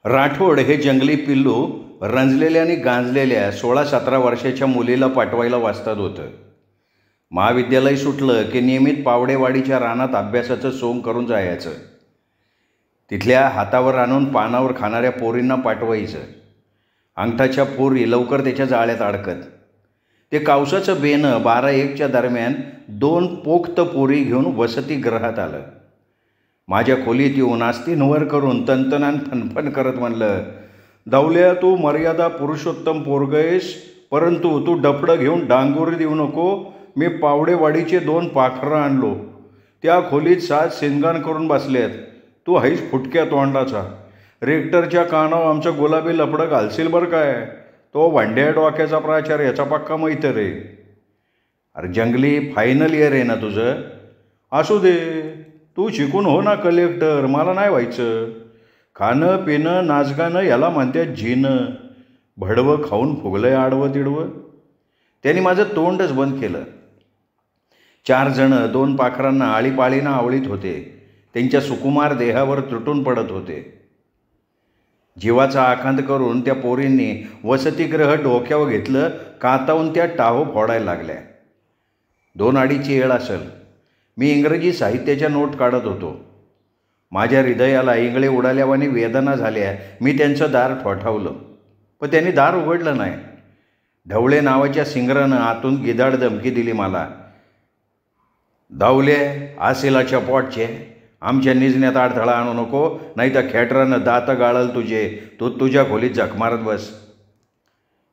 राठोड हे जंगली पिल्लू रंजलेल्या आणि गांजलेल्या 16-17 वर्षाच्या मुलीला पाठवायला वाजतात होतं. महाविद्यालय सुटलं की नियमित पावडेवाडीच्या रानात अभ्यासाचं सोंग करून जायचं. तिथल्या हातावर आणून पानावर खाणाऱ्या पोरींना पाठवायचं. अंगठाच्या पोरी लवकर त्याच्या जाळ्यात अडकत. ते कावसाचं बेणं 12-1च्या दरम्यान 2 पोक्त पोरी घेऊन वसतिगृहात आलं. माझ्या खोलीत येऊन आस्तींवर करून तनतनान फनफन करत म्हणलं, "दावल्या, तू मर्यादा पुरुषोत्तम पोरगयस, परंतु तू डफडं घेऊन डांगोरी देऊ नको. मी पावडेवाडीचे 2 पाखरं आणलो. त्या खोलीत 7 शिंगाण करून बसल्यात. तू हाईस फुटक्या तोंडाचा. रेक्टरच्या कानावर आमचं गुलाबी लपडं घालशील बरं काय. तो भांड्या डोक्याचा प्राचार्य याचा पक्का मैत्र रे." "अरे जंगली, फायनल इयर आहे ना तुझं? असू दे, तू शिकून हो ना कलेक्टर. मला नाही व्हायचं. खाणं पिणं नाचगाणं याला म्हणतात झिणं. भडवं खाऊन फुगलंय आडवं तिडवं." त्यांनी माझं तोंडच बंद केलं. 4 जणं 2 पाखरांना आळीपाळीनं आवळीत होते. त्यांच्या सुकुमार देहावर तुटून पडत होते. जीवाचा आकांत करून त्या पोरींनी वसतिगृह डोक्यावर घेतलं. कातावून त्या टाहो फोडायला लागल्या. 2-2.5ची वेळ असेल. मी इंग्रजी साहित्याच्या नोट काढत होतो. माझ्या हृदयाला इंगळे उडाल्यावानी वेदना झाल्या. मी त्यांचं दार ठोठावलं, पण त्यांनी दार उघडलं नाही. ढवळे नावाच्या सिंगरानं आतून गिदाड धमकी दिली मला, "दावले, आसेलाच्या पोटचे, आमच्या निजण्यात अडथळा आणू नको, नाही तर खेटरानं दात गाळल तुझे. तू तुझ्या खोलीत झक मारत बस."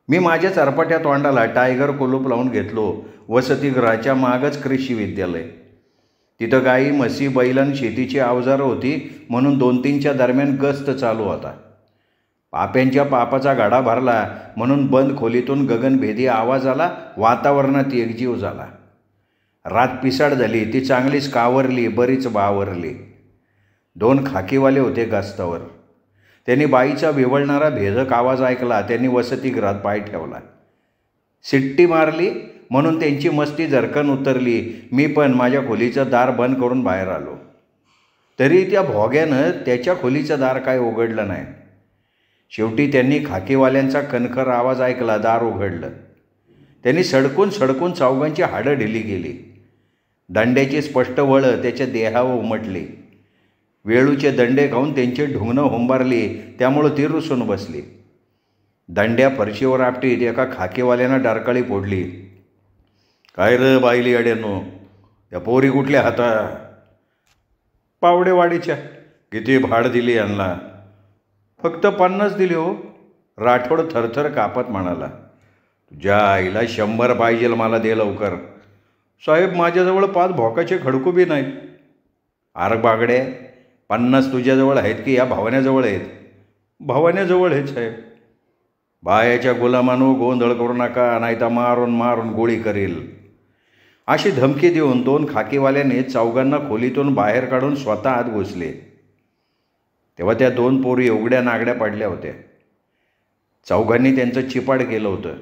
मी माझ्या चरपट्या तोंडाला टायगर कुलूप लावून घेतलो. वसतिगृहाच्या मागच कृषी विद्यालय. तिथं गाई म्हशी बैलन शेतीची अवजारं होती, म्हणून 2-3च्या दरम्यान गस्त चालू होता. पाप्यांच्या पापाचा गाडा भरला म्हणून बंद खोलीतून गगनभेदी आवाज आला. वातावरणात एकजीव झाला. रात पिसाड झाली. ती चांगलीच कावरली, बरीच बावरली. 2 खाकीवाले होते गस्तावर. त्यांनी बाईचा विवळणारा भेदक आवाज ऐकला. त्यांनी वसतिगृहात पाय ठेवला. सिट्टी मारली म्हणून त्यांची मस्ती झरकन उतरली. मी पण माझ्या खोलीचं दार बंद करून बाहेर आलो. तरी त्या भोग्यानं त्याच्या खोलीचं दार काय उघडलं नाही. शेवटी त्यांनी खाकीवाल्यांचा कणखर आवाज ऐकला. दार उघडलं. त्यांनी सडकून सडकून चौघांची हाडं ढिली केली. दंड्याची स्पष्ट वळं त्याच्या देहावर उमटली. वेळूचे दंडे खाऊन त्यांची ढुंगणं हुंबारली, त्यामुळं ती रुसून बसली. दंड्या फरशीवर आपटीत एका खाकीवाल्यानं डारकाळी फोडली. "काय रे बाईली अड्यानो, या पोरी कुठल्या हाता?" "पावडेवाडीच्या." "किती भाड दिली यांना?" "फक्त 50 दिली हो." राठोड थरथर कापत म्हणाला, "तुझ्या आईला 100 पाहिजे, मला दे लवकर." "साहेब, माझ्याजवळ 5 भोकाचे खडकू बी नाहीत." "आर बागडे, 50 तुझ्याजवळ आहेत की या भावण्याजवळ आहेत?" "भावण्याजवळ आहेत साहेब." "बायाच्या गुलामानो गोंधळ करू नका, नाही तर मारून मारून गोळी करील." अशी धमकी देऊन 2 खाकीवाल्याने चौघांना खोलीतून बाहेर काढून स्वतः आत घुसले. तेव्हा त्या 2 पोरी उघड्या नागड्या पडल्या होत्या. चौघांनी त्यांचं चिपाड केलं होतं.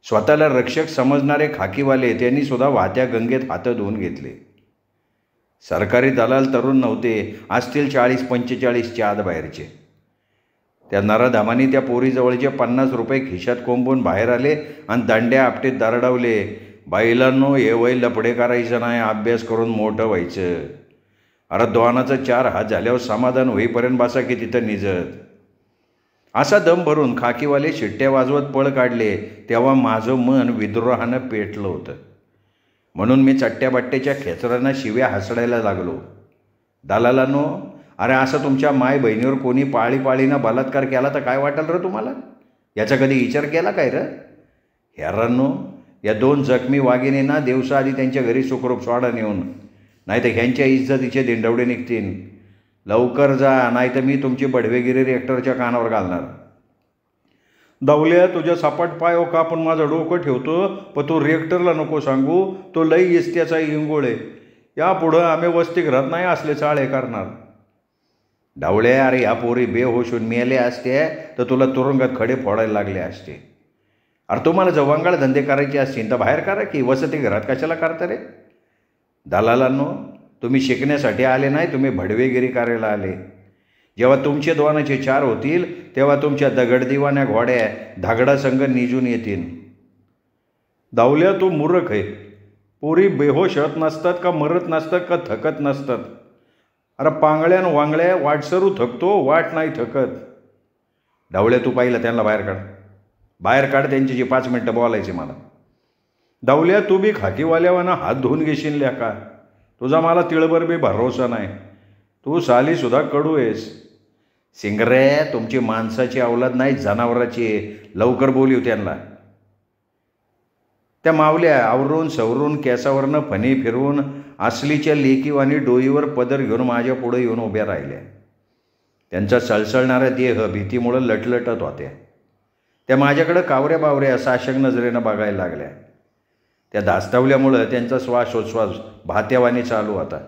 स्वतःला रक्षक समजणारे खाकीवाले त्यांनी सुद्धा वाहत्या गंगेत हात धुवून घेतले. सरकारी दलाल तरुण नव्हते. असतील 40-45च्या आत बाहेरचे. त्या नराधामांनी त्या पोरीजवळचे 50 रुपये खिशात कोंबून बाहेर आले आणि दांड्या आपटीत दरडावले, "बाईलांनो, हे वय लपडे करायचं नाही, अभ्यास करून मोठं व्हायचं. अरे दोनाचं 4 हात झाल्यावर समाधान होईपर्यंत बसा की तिथं निजत." असा दम भरून खाकीवाले शिट्ट्या वाजवत पळ काढले. तेव्हा माझं मन विद्रोहानं पेटलं होतं. म्हणून मी चट्ट्याबट्ट्याच्या खेचरांना शिव्या हसडायला लागलो. "दलालांनो, अरे असं तुमच्या माय बहिणीवर कोणी पाळीपाळीनं बलात्कार केला तर काय वाटेल रे तुम्हाला? याचा कधी विचार केला काय रे? हेरांनो, या 2 जखमी वाघिणींना दिवसाआधी त्यांच्या घरी सुखरूप सोडा नेऊन, नाही तर ह्यांच्या इज्जतीचे दिंडवडे निघतील. लवकर जा, नाही तर मी तुमची बडवेगिरी रेक्टरच्या कानावर घालणार." "दावल्या, तुझ्या सपाट पाय कापून माझं डोकं ठेवतो, पण तू रेक्टरला नको सांगू. तो लई इस्त्याचा इंगोळ आहे. यापुढं आम्ही वसतिगृहात नाही असले चाळे करणार." "डावल्या, अरे ह्या पोरी बेहोशून मेल्या असते तर तुला तुरुंगात खडे फोडायला लागले असते. अरे तुम्हाला जर वंगाळ धंदे करायचे असतील तर बाहेर करा की, वसतिगृहात कशाला करता रे?" "दलालांनो, तुम्ही शिकण्यासाठी आले नाही, तुम्ही भडवेगिरी करायला आले. जेव्हा तुमचे दोनाचे 4 होतील तेव्हा तुमच्या दगडदिवाण्या घोड्या धागडासंग निजून येतील. दावल्या, तू मूर्ख आहे. पोरी बेहोश होत नसतात का, मरत नसतात का, थकत नसतात? अरे पांगळ्यान वांगळ्या वाटसरू थकतो, वाट नाही थकत. डावल्या, तू पाहिलं त्यांना बाहेर काढ. बाहेर काढ त्यांच्याशी 5 मिनटं बोलायचे मला. डावल्या, तू बी खाकीवाल्यावाना हात धुवून घेशील का? तुझा मला तिळभर बी भरोसा नाही. तू सालीसुद्धा कडू आहेस. सिंगरे, तुमची माणसाची अवलाद नाही, जनावराची. लवकर बोलू त्यांना. त्या मावल्या आवरून सवरून केसावरनं फणी फिरवून असलीच्या लेकीवानी डोईवर पदर घेऊन माझ्या पुढे येऊन उभ्या राहिल्या. त्यांचा सळसळणारा देह भीतीमुळं लटलटत होत्या. त्या माझ्याकडं कावऱ्या बावऱ्या साशक नजरेनं बघायला लागल्या. त्या धास्तावल्यामुळं त्यांचा श्वासोच्छ्वास भात्यावानी चालू होता.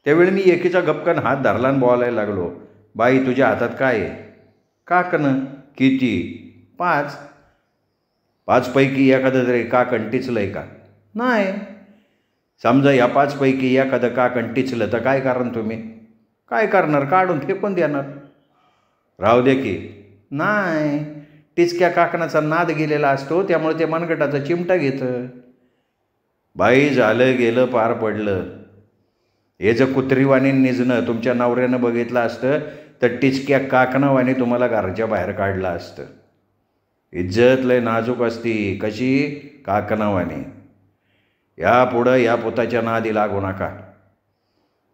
त्यावेळी मी एकीचा गपकन हात धरला आणि बोलायला लागलो. बाई, तुझ्या हातात काय आहे? काकणं. किती? 5. 5 पैकी एखादं तरी काकण टिचलंय का? नाही. समजा या 5 पैकी एखादं काकण टिचलं तर काय कारण तुम्ही? काय करणार? काढून फेकून देणार. राहू दे की. नाही, टिचक्या काकणाचा नाद गेलेला असतो, त्यामुळे ते मनगटाचा चिमटा घेतं. बाई, झालं गेलं, पार पडलं. हे जर कुत्रीवाणी निजणं तुमच्या नवऱ्यानं बघितलं असतं तर टिचक्या काकणावानी तुम्हाला घराच्या बाहेर काढलं असतं. इज्जत लय नाजूक असती. कशी? काकणावानी. यापुढं या पुताच्या नादी लागू नका.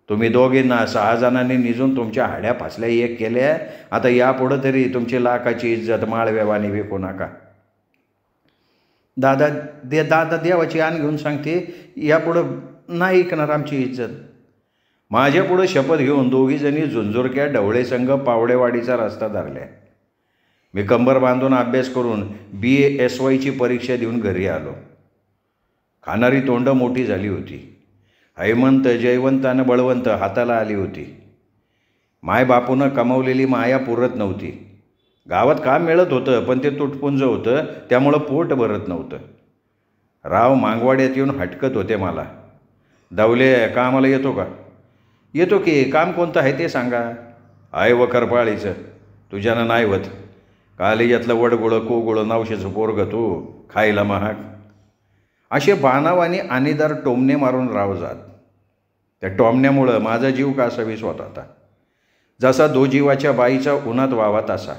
तुम्ही दोघींना 6 जणांनी निजून तुमच्या हाड्या फासल्या एक केल्या. आता यापुढं तरी तुमची लाखाची इज्जत माळव्यावानी विकू नका. दादा देवाची आण घेऊन सांगते, यापुढं नाही ऐकणार आमची इज्जत. माझ्यापुढं शपथ घेऊन दोघीजणी झुंझुरक्या ढवळेसंग पावडेवाडीचा रस्ता धरल्या. मी कंबर बांधून अभ्यास करून BASYची परीक्षा देऊन घरी आलो. खाणारी तोंडं मोठी झाली होती. हैमंत, जयवंत आणि बळवंत हाताला आली होती. मायबापूनं कमावलेली माया पुरत नव्हती. गावात काम मिळत होतं पण ते तुटपुंज होतं, त्यामुळं पोट भरत नव्हतं. राव मागवाड्यात येऊन हटकत होते मला. दावले, कामाला येतो का? येतो की. काम कोणतं आहे ते सांगा. आहे वखरपाळीचं. तुझ्यानं नाही होत. कालेजातलं वडगुळं कोगुळं नवशेचं पोरगं तू, खायला महाग. असे बाणावानी आणीदार टोमणे मारून राव जात. त्या टोमण्यामुळं माझा जीव कासावीस होत होता. जसा 2 जीवाच्या बाईचा उन्हात वावा तसा.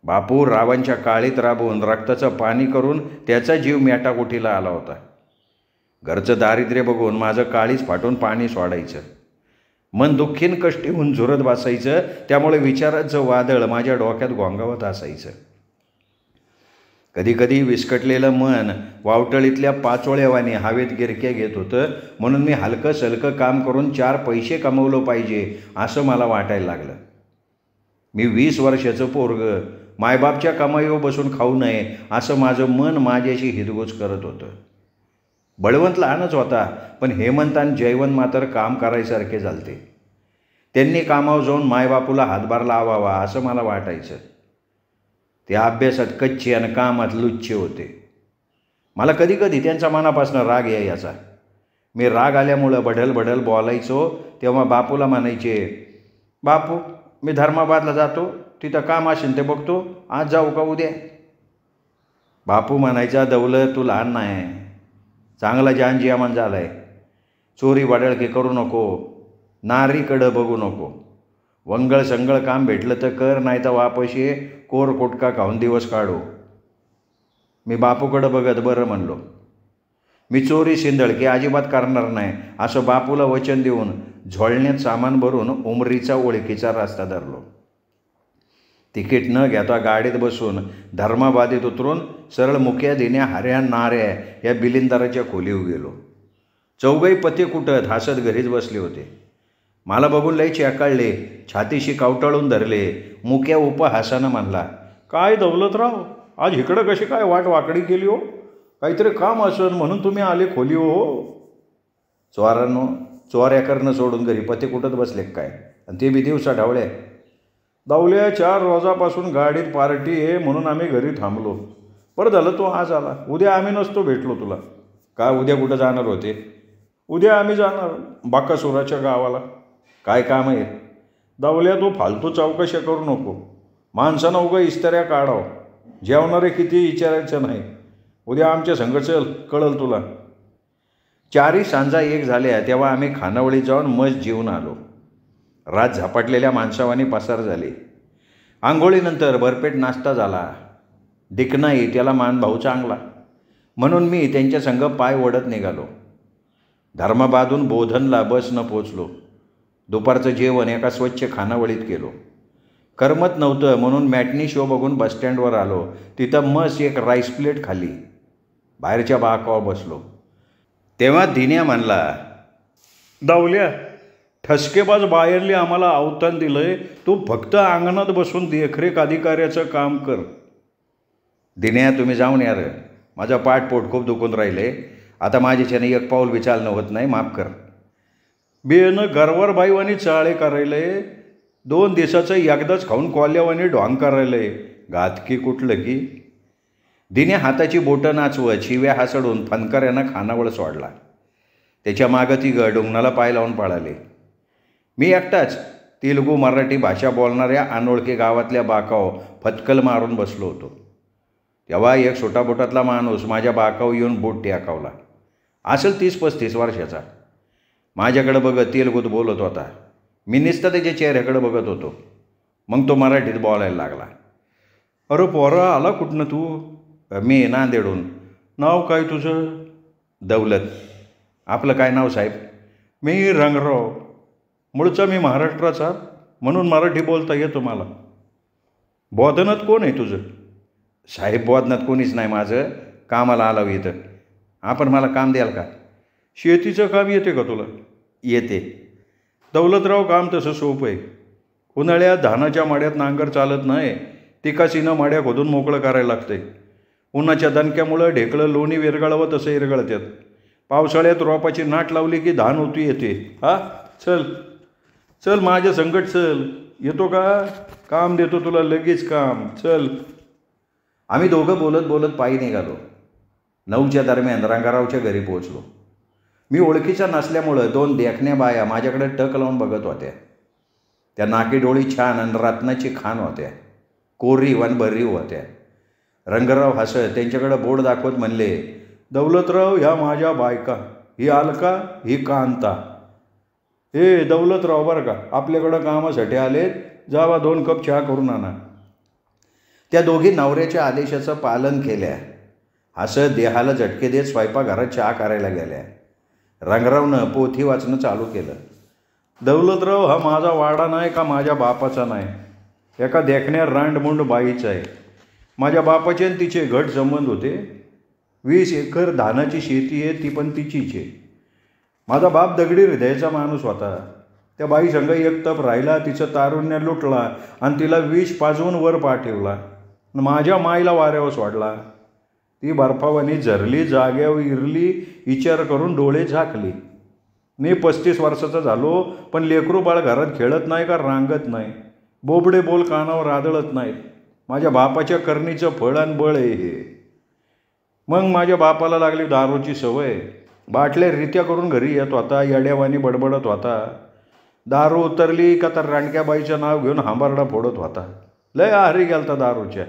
बापू रावांच्या काळीत राबवून रक्ताचं पाणी करून त्याचा जीव मेटाकुटीला आला होता. घरचं दारिद्र्य बघून माझं काळीच फाटून पाणी सोडायचं. मन दुःखीन कष्टी होऊन झुरत बसायचं. त्यामुळे विचाराचं वादळ माझ्या डोक्यात घोंगावत असायचं. कधीकधी विस्कटलेलं मन वावटळीतल्या पाचोळ्यावानी हवेत गिरक्या घेत होतं. म्हणून मी हलकं सलकं काम करून 4 पैसे कमवलं पाहिजे असं मला वाटायला लागलं. मी 20 वर्षाचं पोरगं मायबापच्या कमाईवर बसून खाऊ नये असं माझं मन माझ्याशी हिदगोज करत होतं. बळवंत लहानच होता, पण हेमंत आणि जयवंत मात्र काम करायसारखे झालते. त्यांनी कामावर जाऊन मायबापूला हातभार लावावा असं मला वाटायचं. ते अभ्यासात कच्चे आणि कामात लुच्चे होते. मला कधीकधी त्यांच्या मनापासून राग यायचा. मी राग आल्यामुळं बढल बोलायचो तेव्हा बापूला म्हणायचे, बापू मी धर्माबादला जातो, तिथं काम असेल ते बघतो, आज जाऊ का उद्या? बापू म्हणायचा, दौलत तू लहान नाही, चांगला जानजियामान झाला आहे. चोरी वाडळकी करू नको, नारीकडं बघू नको. वंगळ संगळ काम भेटलं तर कर, नाही तर वापशी कोर कोटका खाऊन दिवस काढू. मी बापूकडं बघत बरं म्हणलो. मी चोरी शिंदळकी अजिबात करणार नाही असं बापूला वचन देऊन झोळण्यात सामान भरून उमरीचा ओळखीचा रस्ता धरलो. तिकीट न घेता गाडीत बसून धर्माबादीत उतरून सरळ मुक्या देण्या हऱ्या नाऱ्या या बिलिंदाराच्या खोलीवर गेलो. चौघही पती कुटत हसत घरीच बसले होते. मला बघून लय चेकाळले, छातीशी कवटाळून धरले. मुक्या उपहासानं म्हणला, काय दौलतराव, आज इकडं कशी काय वाट वाकडी केली हो? काहीतरी काम असन म्हणून तुम्ही आले खोली हो. चोरांनो, चोऱ्या करणं सोडून घरी पती कुटत बसले काय, आणि ते बी दिवसा ढवळ्या. दावल्या 4 रोजापासून गाडीत पार्टी आहे म्हणून आम्ही घरी थांबलो. बरं झालं तो आज आला, उद्या आम्ही नसतो भेटलो तुला. का उद्या कुठं जाणार होते? उद्या आम्ही जाणार बाकासुराच्या गावाला. काय काम आहे? दावल्या तू फालतू चौकशा करू नको. माणसानं उगं इस्त्याऱ्या काढावं. जेवणारे किती विचारायचं नाही. उद्या आमच्या संग चल, कळल तुला. 4 सांजा एक झाल्या तेव्हा आम्ही खानावळीत जाऊन मस्त जेवून आलो. रात झपाटलेल्या माणसावानी पसार झाली. आंघोळीनंतर भरपेट नाश्ता झाला. दिकनाई त्याला मानभाऊ चांगला म्हणून मी त्यांच्या संग पाय ओढत निघालो. धर्माबादहून बोधनला बसनं पोचलो. दुपारचं जेवण एका स्वच्छ खानावळीत केलो. करमत नव्हतं म्हणून मॅटनी शो बघून बसस्टँडवर आलो. तिथं मस्त एक राईस प्लेट खाल्ली. बाहेरच्या बाकावर बसलो. तेव्हा दिन्या म्हणला, दावल्या, ठसकेबाज बाहेरली आम्हाला अवतान दिलंय. तू फक्त अंगणात बसून देखरेख अधिकाऱ्याचं काम कर. दिन्या, तुम्ही जाऊन या रे. माझं पाठ पोट खूप दुखून राहिले. आता माझ्याच्याने एक पाऊल बी चालणं होत नाही. माफ कर. बेनं गरवारबाईवानी चाळे करायलंय. 2 दिवसाचं एकदाच खाऊन कोल्यावानी ढॉंग करायलंय. घातकी कुठलं की. दिन्या हाताची बोटं नाचवत शिव्या हासडून फनकऱ्यानं खानावळ सोडला. त्याच्या मागं ती डोंगणाला पाय लावून पळाले. मी एकटाच तेलुगू मराठी भाषा बोलणाऱ्या अनोळखी गावातल्या बाकाव फतकल मारून बसलो होतो. तेव्हा एक छोटाबोटातला माणूस माझ्या बाकाव येऊन बोट टेकावला. असेल 30-35 वर्षाचा. माझ्याकडे बघत तेलुगूत बोलत होता. मी नुसतं त्याच्या चेहऱ्याकडे बघत होतो. मग तो मराठीत बोलायला लागला. अरे पोरा, आला कुठनं तू? मी नांदेडून. नाव काय तुझं? दौलत. आपलं काय नाव साहेब? मी रंगराव. मूळचा मी महाराष्ट्राचा म्हणून मराठी बोलता येतं मला. बोधनात कोण आहे तुझं? साहेब, बोधनात कोणीच नाही माझं. कामाला आलं इथं. आपण मला काम द्याल का? शेतीचं काम येते का तुला? येते. दौलतराव, काम तसं सोपं आहे. उन्हाळ्यात धानाच्या माड्यात नांगर चालत नाही. तिकासीनं माड्या खोदून मोकळं करायला लागतंय. उन्हाच्या दणक्यामुळं ढेकळं लोणी विरघळावं तसं विरघळतात. पावसाळ्यात रोपाची नाट लावली की धान ओतू येते. हा, चल चल माझ्या संकट चल. येतो का? काम देतो तुला लगेच काम. चल. आम्ही दोघं बोलत बोलत पायी निघालो. 9च्या दरम्यान रंगारावच्या घरी पोहोचलो. मी ओळखीचा नसल्यामुळं 2 देखण्या बाया माझ्याकडे टक लावून बघत होत्या. त्या नाकी डोळी छान आणि रत्नाची खाण होत्या. कोरीव आणि भरीव होत्या. रंगराव हसत त्यांच्याकडे बोट दाखवत म्हणले, दौलतराव, ह्या माझ्या बायका. ही अलका, ही कांता. हे दौलतराव बरं का, आपल्याकडं कामासाठी आलेत. जावा 2 कप चहा करून आणा. त्या दोघी नवऱ्याच्या आदेशाचं पालन केल्या. हसत देहाला झटके देत स्वयंपाकघरात चहा करायला गेल्या. रंगरावनं पोथी वाचणं चालू केलं. दौलतराव, हा माझा वाडा नाही का माझ्या बापाचा नाही. एका देखण्या रांडमुंड बाईचा आहे. माझ्या बापाचे आणि तिचे घट संबंध होते. 20 एकर धानाची शेती आहे, ती पण तिचीच आहे. माझा बाप दगडी हृदयाचा माणूस होता. त्या बाई संग एक तप राहिला. तिचं तारुण्य लुटला आणि तिला विष पाजवून वर पाठवला. माझ्या माईला वाऱ्यावर सोडला. ती बर्फावानी झरली, जाग्यावर इरली. विचार करून डोळे झाकली. मी 35 वर्षाचा झालो, पण लेकरू बाळ घरात खेळत नाही का रांगत नाही. बोबडे बोल कानावर आदळत नाहीत. माझ्या बापाच्या करणीचं फळ आणि बळ आहे हे. मग माझ्या बापाला लागली दारूची सवय. बाटल्या रित्या करून घरी येत होता. येड्यावानी बडबडत होता. दारू उतरली का तर रांडक्याबाईचं नाव घेऊन हांबारडा फोडत होता. लय आहारी गेलता दारूच्या.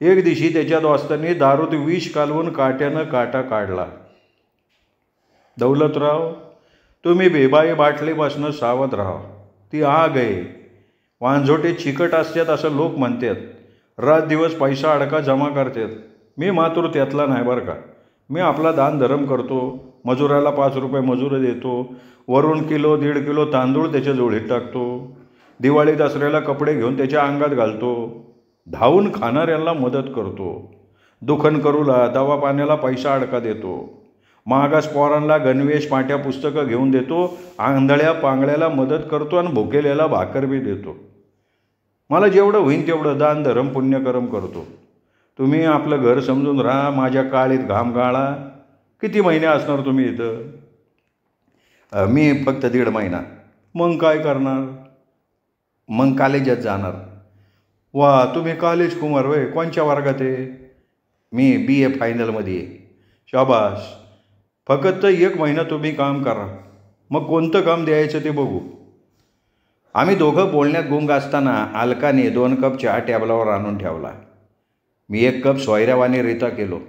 एक दिवशी त्याच्या दोस्तांनी दारूत विष कालवून काट्यानं काटा काढला. दौलतराव, तुम्ही बेबाई बाटलीपासनं सावध राहा. ती आग आहे. वांझोटे चिकट असतात असं लोक म्हणतात. रात दिवस पैसा अडका जमा करतात. मी मात्र त्यातला नाही बरं का. मी आपला दान धर्म करतो. मजुराला 5 रुपये मजुरी देतो. वरून किलो 1.5 किलो तांदूळ त्याच्या जोडीत टाकतो. दिवाळी दसऱ्याला कपडे घेऊन त्याच्या अंगात घालतो. धावून खाणाऱ्यांना मदत करतो. दुखन करूला दवा पाण्याला पैसा अडका देतो. मागास पोरांना गणवेश, पाट्या, पुस्तकं घेऊन देतो. आंधळ्या पांगळ्याला मदत करतो आणि भुकेल्याला भाकर बी देतो. मला जेवढं होईन तेवढं दान धर्म पुण्यकर्म करतो. तुम्ही आपलं घर समजून राहा. माझ्या काळीत घाम गाळा. किती महिने असणार तुम्ही इथं? मी फक्त 1.5 महिना. मग काय करणार? मग कॉलेजात जाणार. वा, तुम्ही कॉलेज कुमार वय. कोणच्या वर्गात आहे? मी BA फायनलमध्ये आहे. शाबास. फक्त 1 महिना तुम्ही काम करा. मग कोणतं काम द्यायचं ते बघू. आम्ही दोघं बोलण्यात गुंग असताना अलकाने 2 कप चहा टेबलावर आणून ठेवला. मी 1 कप सोयऱ्यावानीरित्या केलो.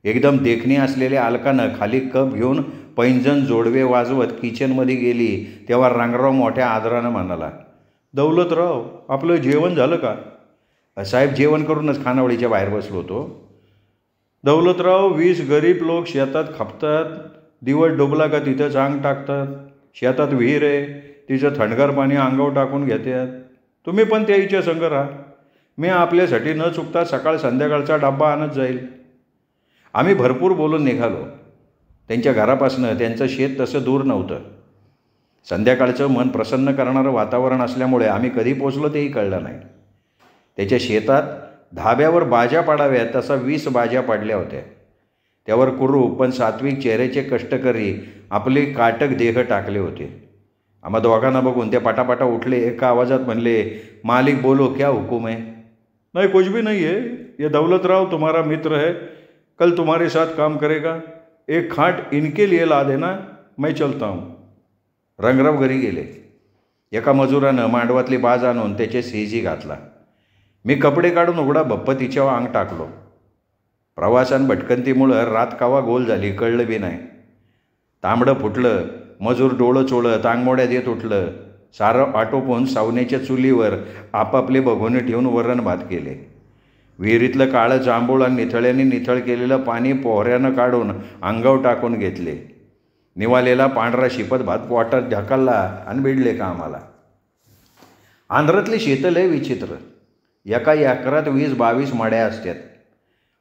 एकदम देखणी असलेल्या अलकानं खाली कप घेऊन पैंजण जोडवे वाजवत किचनमध्ये गेली तेव्हा रंगराव मोठ्या आदरानं म्हणाला, दौलतराव, आपलं जेवण झालं का? साहेब, जेवण करूनच खानावळीच्या बाहेर बसलो होतो. दौलतराव, 20 गरीब लोक शेतात खपतात. दिवस डुबला का तिथंच अंग टाकतात. शेतात विहीर आहे, तिचं थंडगार पाणी अंगावर टाकून घेतात. तुम्ही पण त्याच्या संग राहा. मी आपल्यासाठी न चुकता सकाळ संध्याकाळचा डब्बा आणत जाईल. आम्ही भरपूर बोलून निघालो. त्यांच्या घरापासनं त्यांचं शेत तसं दूर नव्हतं. संध्याकाळचं मन प्रसन्न करणारं वातावरण असल्यामुळे आम्ही कधी पोचलो तेही कळलं नाही. त्याच्या शेतात धाब्यावर बाज्या पाडाव्यात तसा 20 बाज्या पडल्या होत्या. त्यावर कुरूप पण सात्विक चेहऱ्याचे कष्टकरी आपले काटक देह टाकले होते. आम्हा दोघांना बघून ते पटापटा उठले. एका आवाजात म्हणले, मालिक बोलो, क्या हुकुम है? नहीं, कुछ भी नहीं है. ये दौलतराव तुम्हारा मित्र है, कल तुम्हारे साथ काम करेगा. एक खाट इनके लिए ला देना, मैं चलता हूँ. रंगराव घरी गेले. एका मजुरानं मांडवातली बाज आणून त्याचे सेजी घातला. मी कपडे काढून उघडा बप्प तिच्यावर अंग टाकलो. प्रवासान भटकंतीमुळं रात कावा गोल झाली कळलं बी नाही. तांबडं फुटलं. मजूर डोळं चोळत अंगमोड्या देत उठलं. सारं आटोपून सावनेच्या चुलीवर आपापले भगोने ठेवून वरण भात केले. विहिरीतलं काळं जांभूळ आणि निथळ्याने निथळ केलेलं पाणी पोहऱ्यानं काढून अंगावर टाकून घेतले. निवालेला पांढरा शिपत भात पोटात ढकलला आणि भिडले का आम्हाला. आंध्रातली शेतं लय विचित्र. एका एकरात 20-22 मड्या असतात.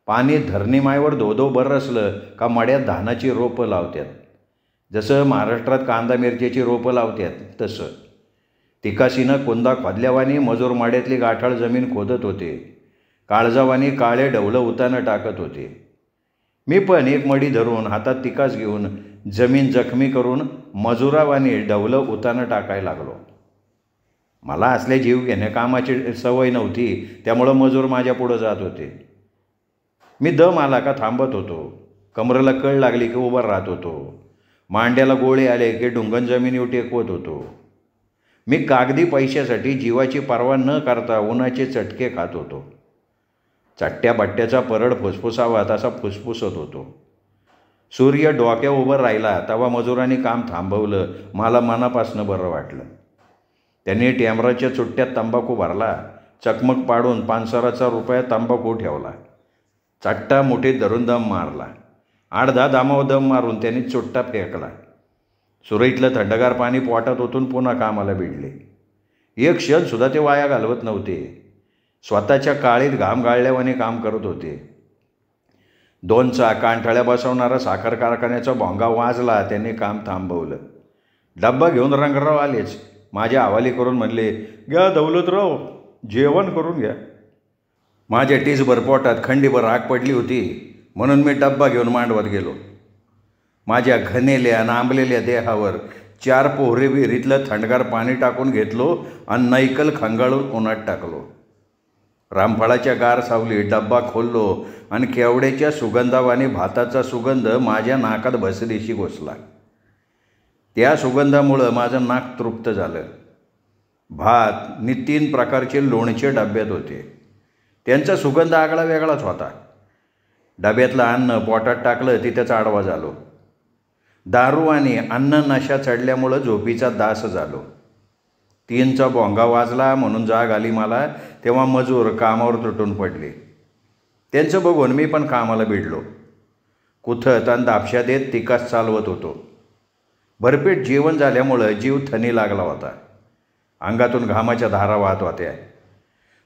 पाणी धरणीमायवर धोधो बरसलं का मड्यात धानाची रोपं लावतात. जसं महाराष्ट्रात कांदा मिरच्याची रोपं लावतात तसं. तिकासीनं कोंदा खोदल्यावानी मजूर मड्यातली गाठाळ जमीन खोदत होते. काळजावानी काळे ढवलं उतानं टाकत होते. मी पण एक मडी धरून हातात तिकास घेऊन जमीन जखमी करून मजुरावानी ढवलं उतानं टाकायला लागलो. मला असल्या जीव घेण्या कामाची सवय नव्हती, त्यामुळं मजूर माझ्या पुढं जात होते. मी दम आला का थांबत होतो. कमरेला कळ लागली की उभं राहत होतो. मांड्याला गोळे आले की ढुंगण जमिनीवर टेकवत होतो. मी कागदी पैशासाठी जीवाची पर्वा न करता उन्हाचे चटके खात होतो. चट्ट्या बट्ट्याचा परड फुसफुसावा तसा फुसफुसत होतो. सूर्य डोक्या उभं राहिला तेव्हा मजुरांनी काम थांबवलं. मला मनापासनं बरं वाटलं. त्यांनी टॅमराच्या चुट्ट्यात तंबाखू भरला. चकमक पाडून 500 रुपयात तंबाखू ठेवला. चट्टा मुठीत धरून दम मारला. 8-10 दामावर दम मारून त्यांनी चुट्टा फेकला. सुरईतलं थंडगार पाणी पोटात ओतून पुन्हा कामाला भिडले. एक क्षणसुद्धा ते वाया घालवत नव्हते. स्वतःच्या काळीत घाम गाळल्यावाने काम करत होते. 2चा कांठाळ्या बसवणारा साखर कारखान्याचा भोंगा वाजला. त्यांनी काम थांबवलं. डब्बा घेऊन रंगराव आलेच. माझ्या हवाली करून म्हणले, घ्या दौलतराव, जेवण करून घ्या. माझ्या टीसभर पोटात खंडीभर आग पडली होती म्हणून मी डब्बा घेऊन मांडवत गेलो. माझ्या घनेल्या आणि आंबलेल्या देहावर 4 पोहरे विहिरीतलं थंडगार पाणी टाकून घेतलो आणि नैकल खंगाळून उन्हात टाकलो. रामफळाच्या गार सावलीत डब्बा खोललो आणि केवड्याच्या सुगंधावाने भाताचा सुगंध माझ्या नाकात भसदिशी घुसला. त्या सुगंधामुळं माझं नाक तृप्त झालं. भात नि 3 प्रकारचे लोणचे डब्यात होते. त्यांचा सुगंध आगळा वेगळाच होता. डब्यातलं अन्न पोटात टाकलं तिथंच आडवा झालो. दारू आणि अन्न नशा चढल्यामुळं झोपीचा दास झालो. 3चा भोंगा वाजला म्हणून जाग आली मला. तेव्हा मजूर कामावर तुटून पडले. त्यांचं बघून मी पण कामाला भिडलो. कुथत आणि दापशा देत तिकास चालवत होतो. भरपेट जेवण झाल्यामुळं जीव थनी लागला होता. अंगातून घामाच्या धारा वाहत होत्या.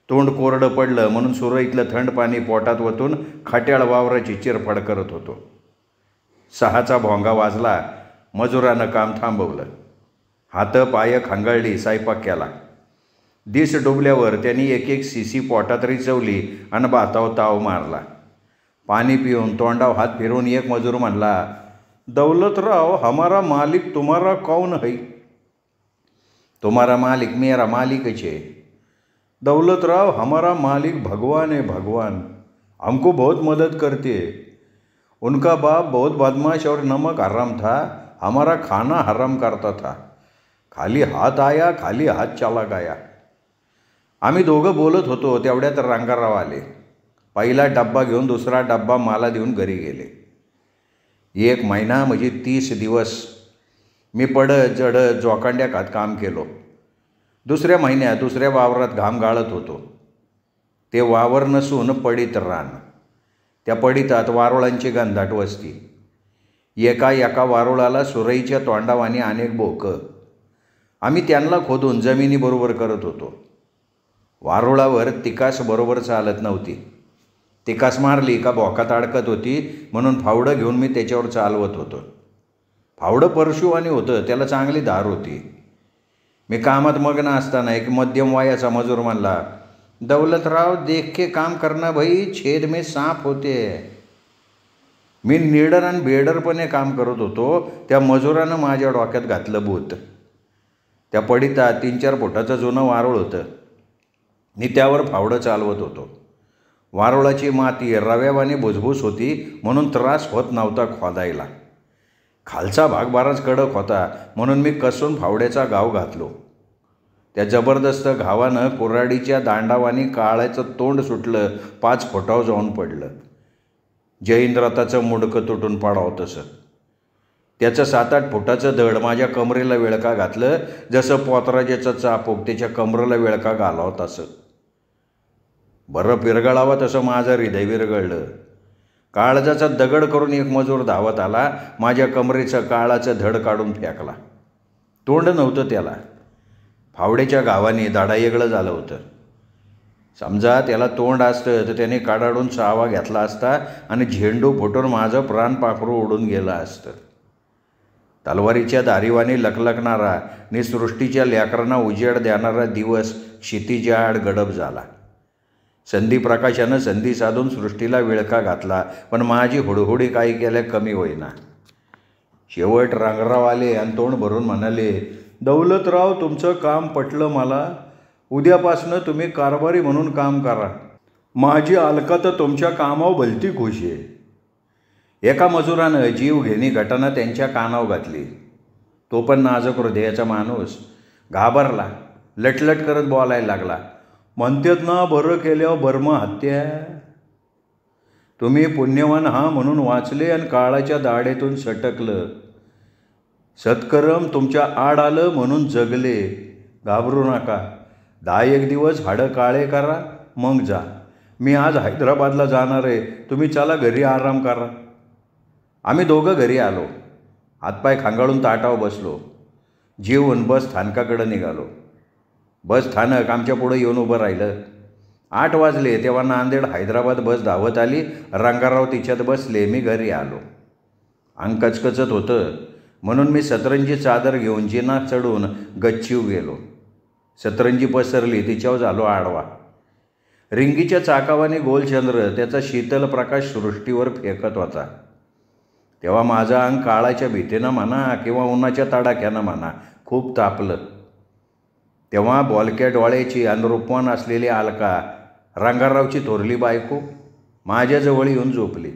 तोंड कोरडं पडलं म्हणून सुरईतलं थंड पाणी पोटात ओतून खट्याळ वावराची चिरफड करत होतो. 6चा भोंगा वाजला. मजुरानं काम थांबवलं. हात पाय खंगाळली. स्वयंपाक केला. दिस डुबल्यावर त्यांनी एक शिशी पोटात रिचवली आणि भातावर ताव मारला. पाणी पिऊन तोंडाव हात फिरवून एक मजूर म्हणला, दौलतराव, हमारा मालिक तुम्हारा कौन है? तुम्हारा मालिक मेरा मालिक है. दौलतराव, हमारा मालिक भगवान है, भगवान. हमको बहुत मदद करते है. उनका बाप बहुत बदमाश और नमक हराम था. हमारा खाना हराम करता था. खाली हात आया, खाली हात चाला गाया. आम्ही दोघं बोलत होतो तेवढ्यात रंगाराव आले. पहिला डब्बा घेऊन दुसरा डब्बा मला देऊन घरी गेले. 1 महिना म्हणजे 30 दिवस मी पडत जडत जोकांड्या खात काम केलो. दुसऱ्या महिन्यात दुसऱ्या वावरात घाम गाळत होतो. ते वावर नसून पडीत रान. त्या पडितात वारुळांची गंधाट वस्ती. एका वारुळाला सुरईच्या तोंडावानी अनेक बोकं. आम्ही त्यांना खोदून जमिनीबरोबर करत होतो. वारुळावर तिकास बरोबर चालत नव्हती. तिकास मारली का बोकात अडकत होती, म्हणून फावडं घेऊन मी त्याच्यावर चालवत होतो. फावडं परशुवानी होतं, त्याला चांगली धार होती. मी कामात मग्न असताना एक मध्यम वयाचा मजूर म्हणला, दौलतराव देख के काम करना भाई, छेद में सांप होते. मी निडर आणि बेडरपणे काम करत होतो. त्या मजुरानं माझ्या डोक्यात घातलं भूत. त्या पडितात 3-4 फुटाचं जुनं वारुळ होतं. मी त्यावर फावडं चालवत होतो. वारुळाची माती रव्यावानी भुसभुस होती, म्हणून त्रास होत नव्हता खोदायला. खालचा भाग बराच कडक होता, म्हणून मी कसून फावड्याचा घाव घातलो. त्या जबरदस्त घावानं कुऱ्हाडीच्या दांडावानी काळ्याचं तोंड सुटलं, 5 फुटावर जाऊन पडलं. जैन रथाचं मुडकं तुटून पडावं तसं. त्याचं 7-8 फुटाचं धड माझ्या कमरेला विळका घातलं, जसं पोतराजाचं चापूक त्याच्या कमरेला विळका घालावं तसं. बरं पिरगळावं तसं माझं हृदय विरगळलं. काळजाचा दगड करून एक मजूर धावत आला. माझ्या कमरेचं काळाचं धड काढून फेकला. तोंड नव्हतं त्याला. फावड्याच्या गावाने दाडा वेगळं झालं होतं. समजा त्याला तोंड असतं तर त्याने काढाडून चावा घेतला असता आणि झेंडू फुटून माझं प्राण पाखरू उडून गेलं असतं. तलवारीच्या दारीवाने लकलकणारा नि सृष्टीच्या लेकरांना उजेड देणारा दिवस क्षितिजा आड गडप झाला. संधी प्रकाशानं संधी साधून सृष्टीला विळखा घातला, पण माझी हुडहुडी काही केल्या कमी होईना. शेवट रंगराव आले आणि तोंड भरून म्हणाले, दौलतराव तुमचं काम पटलं मला. उद्यापासनं तुम्ही कारभारी म्हणून काम करा. माझी अलका तर तुमच्या कामावर भलती खुश आहे. एका मजुरानं जीवघेणी घटना त्यांच्या कानावर घातली. तो पण नाजूक हृदयाचा माणूस घाबरला, लटलट करत बोलायला लागला, म्हणतात ना बरं केल्यावर बर्म हत्या. तुम्ही पुण्यवान हा म्हणून वाचले आणि काळाच्या दाढेतून सटकलं. सत्कर्म तुमच्या आड आलं म्हणून जगले. घाबरू नका. 10-1 दिवस हाडं काळे करा, मग जा. मी आज हैदराबादला जाणार आहे. तुम्ही चला घरी आराम करा. आम्ही दोघं घरी आलो. हातपाय खांगाळून ताटावर बसलो. जेवून बस स्थानकाकडं निघालो. बस स्थानक आमच्या पुढं येऊन उभं राहिलं. 8 वाजले तेव्हा नांदेड हैदराबाद बस धावत आली. रंगाराव तिच्यात बसले. मी घरी आलो. अंग कचकचत होतं, म्हणून मी सतरंजी चादर घेऊन जिना चढून गच्चीव गेलो. सतरंजी पसरली, तिच्यावर झालो आडवा. रिंगीच्या चाकावाने गोलचंद्र त्याचा शीतल प्रकाश सृष्टीवर फेकत होता. तेव्हा माझं अंग काळाच्या भीतीनं म्हणा किंवा उन्हाच्या तडाख्यानं म्हणा खूप तापलं. तेव्हा बोलक्या डोळ्याची आणि रूपवान असलेली अलका, रंगारावची थोरली बायको, माझ्याजवळ येऊन झोपली.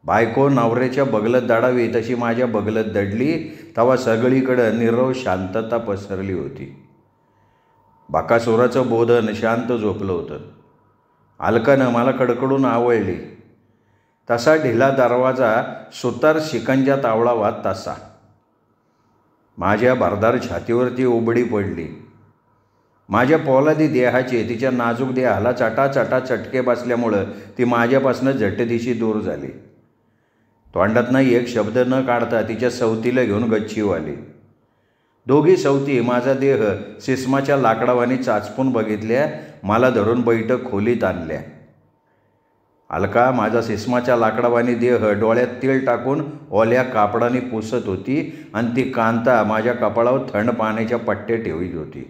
बायको नवऱ्याच्या बगलत दडावी तशी माझ्या बगलत दडली. तेव्हा सगळीकडं नीरव शांतता पसरली होती. बाकासुराचं बोधन शांत झोपलं होतं. अलकानं मला कडकडून आवळली. तसा ढिला दरवाजा सुतार शिकंजात आवळावा तसा. माझ्या भरदार छातीवरती उबडी पडली. माझ्या पोलादी देहाचे तिच्या नाजूक देहाला चटाचटा चटके बसल्यामुळं ती माझ्यापासून झटदिशी दूर झाली. तोंडातनं एक शब्द न काढता तिच्या सवतीला घेऊन गच्चीवर आली. दोघी सवती माझा देह सिस्माच्या लाकडावानी चाचपून बघितल्या. मला धरून बैठक खोलीत आणल्या. अलका माझा सिस्माच्या लाकडावानी देह डोळ्यात तेल टाकून ओल्या कापडाने पुसत होती आणि ती कांता माझ्या कपाळावर थंड पाण्याच्या पट्ट्या ठेवत होती.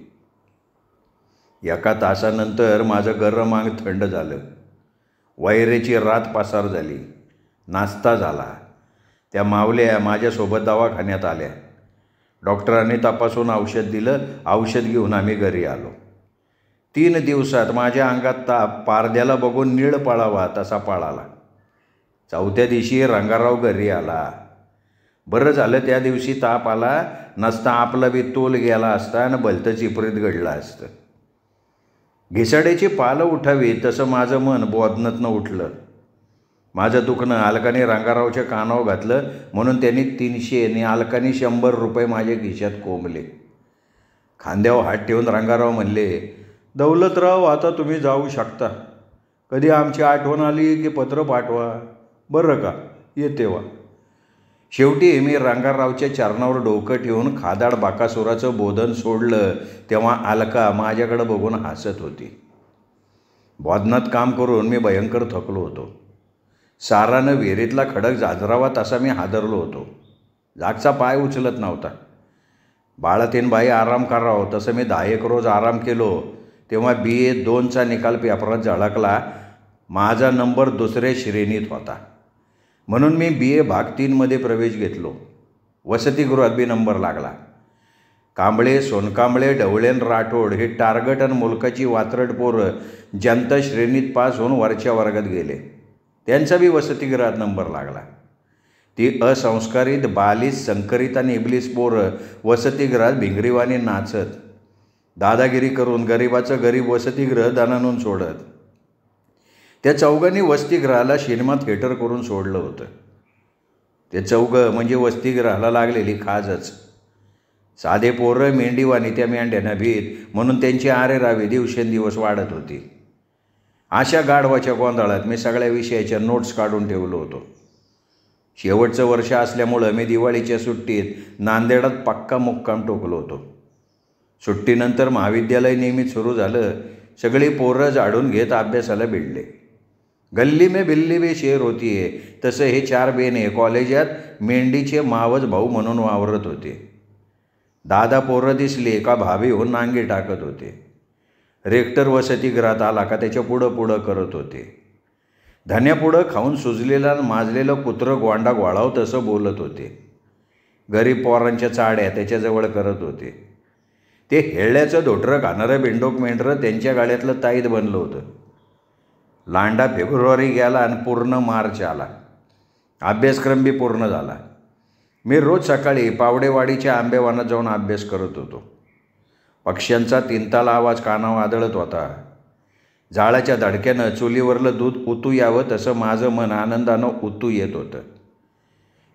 1 तासानंतर माझं गरम अंग थंड झालं. वैरेची रात पसार झाली. नाश्ता झाला. त्या मावल्या माझ्यासोबत दवाखान्यात आल्या. डॉक्टरांनी तपासून औषध दिलं. औषध घेऊन आम्ही घरी आलो. 3 दिवसात माझ्या अंगात ताप पारद्याला बघून नीळ पळावा तसा पळाला. 4थ्या दिवशी रंगाराव घरी आला. बरं झालं त्या दिवशी ताप आला नसता आपला बी तोल गेला असता आणि भलतं चिपरीत घडलं असतं. घिसाड्याची पालं उठावी तसं माझं मन बोधनतनं उठलं. माझं दुखणं अलकाने रंगारावच्या कानावर घातलं म्हणून त्यांनी 300 आणि अलकाने 100 रुपये माझ्या खिशात कोंबले. खांद्यावर हात ठेवून रंगाराव म्हणले, दौलतराव आता तुम्ही जाऊ शकता. कधी आमची आठवण आली की पत्र पाठवा बरं का, येते वा. शेवटी मी रंगारावच्या चरणावर डोकं ठेवून खादाड बाकासुराचं बोधन सोडलं तेव्हा अलका माझ्याकडं बघून हसत होती. बोधनात काम करून मी भयंकर थकलो होतो. सारानं विहिरीतला खडक जाजरावा तसा मी हादरलो होतो. जागचा पाय उचलत नव्हता. बाळातीनबाई आराम करावं तसं मी 10 रोज आराम केलो तेव्हा BA 2चा निकाल पेपरात झळकला. माझा नंबर 2ऱ्या श्रेणीत होता म्हणून मी BA भाग 3मध्ये प्रवेश घेतलो. वसतिगृहात बी नंबर लागला. कांबळे, सोनकांबळे, ढवळेन, राठोड हे टार्गट आणि मुलकाची वात्रट पोरं जनता श्रेणीत पास होऊन वरच्या वर्गात गेले. त्यांचा बी वसतिगृहात नंबर लागला. ती असंस्कारित, बालिश, संकरित आणि इबलीस पोरं वसतिगृहात भिंगरीवाणी नाचत, दादागिरी करून गरिबाचं गरीब वसतिगृह दणानून सोडत. त्या चौघांनी वसतिगृहाला सिनेमा थिएटर करून सोडलं होतं. ते चौघं म्हणजे वसतिगृहाला लागलेली खाजच. साधे पोरं मेंढीवाणी त्या मेंढ्यांना भीत म्हणून त्यांची आरेरावी दिवसेंदिवस वाढत होती. अशा गाढवाच्या गोंधळात मी सगळ्या विषयाच्या नोट्स काढून ठेवलो होतो. शेवटचं वर्ष असल्यामुळं मी दिवाळीच्या सुट्टीत नांदेडात पक्का मुक्काम टोकलो होतो. सुट्टीनंतर महाविद्यालय नियमित सुरू झालं. सगळी पोरं झाडून घेत अभ्यासाला भिडले. गल्ली में बिल्ली भी शेर होती है तसं हे 4 बेने कॉलेजात मेंढीचे मावस भाऊ म्हणून वावरत होते. दादा पोरं दिसले का भाभी होऊन नांगी टाकत होते. रेक्टर वसतिगृहात आला का त्याच्या पुढं करत होते. धन्यापुढं खाऊन सुजलेला माजलेलं कुत्रं गोंडा गोळाव तसं बोलत होते. गरीब पोरांच्या चाड्या त्याच्याजवळ करत होते. ते हेळ्याचं धोटरं खाणारं बेंडोक मेंढरं त्यांच्या गाड्यातलं ताईत बनलं होतं. लांडा फेब्रुवारी गेला आणि पूर्ण मार्च आला. अभ्यासक्रम बी पूर्ण झाला. मी रोज सकाळी पावडेवाडीच्या आंबेवानात जाऊन अभ्यास करत होतो. पक्ष्यांचा तिंताल आवाज कानावर आदळत होता. जाळाच्या धडक्यानं चुलीवरलं दूध उतू यावं तसं माझं मन आनंदानं उतू येत होतं.